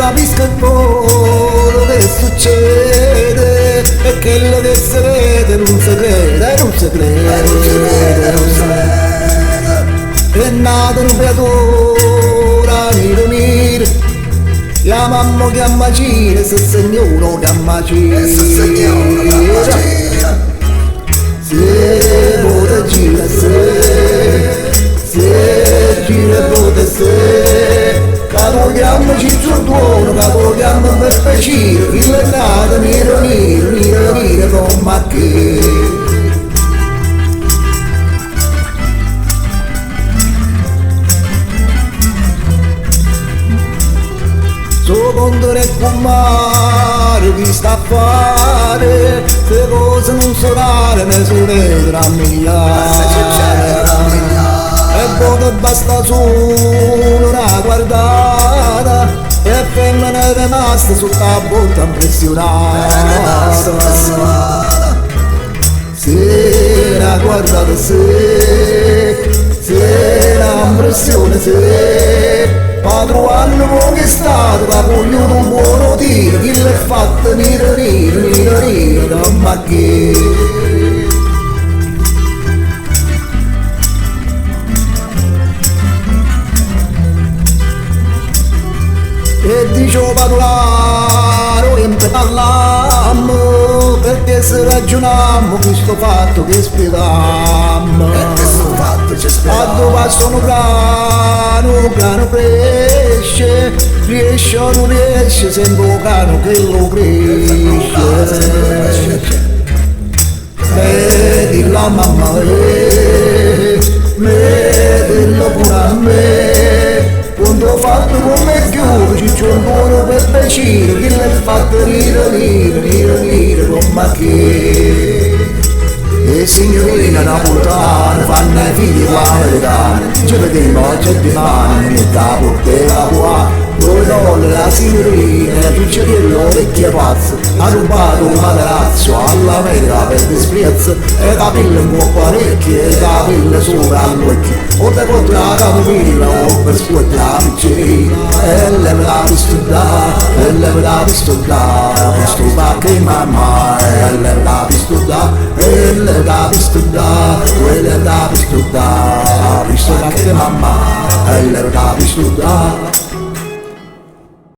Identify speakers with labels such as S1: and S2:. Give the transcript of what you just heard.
S1: capisco il volo che succede, e quello che si vede non si crede, non si crede, non si crede. È nato un creatura nero nero, la mamma chiama Cire, se il Signore chiama Cire, se vuole Cire, se Cire vuole se, che chiama Ciccio Duono, che chiama Peppe Cire, chi è nato nero nero, nero nero come che. Secondo il comare chi sta a fare, se cose non suonare ne si vedono a migliaia. E poi che basta solo una guardata, e femmine rimaste sotto la botta impressionata. Se la guardata se la impressione se, padrone come è stato, che voglio un buono tiro, chi l'è fatto nero nero, nero nero, ma che. E dicevo padrone, e parlammo, perché se ragionammo questo fatto che spiegammo. A dove sono grano, grano cresce, riesce o non riesce, sembra un grano che lo cresce. Vedi la mamma, vedilo pure a me, quando ho fatto come chiudo, c'è un buono per piacere, che l'hai fatto rire, rire, rire, rire, come che. E signorina napoletana fanno i figli qua americani, ci vediamo a settimana, mi sta portella qua. Due donne la signorina, tu c'è quello vecchio pazzo, ha rubato un materazzo all'America per disprezzo, e capille un po' parecchie, e capille sopra all'occhio, o te porta la camomilla, o per scuotere la piccerina, e lei me l'ha visto da, e lei me l'ha visto da, questo pacche mamma, e lei me l'ha visto da, e lei me l'ha visto da, quella l'ha visto da, questo pacche mamma, e lei me l'ha visto da.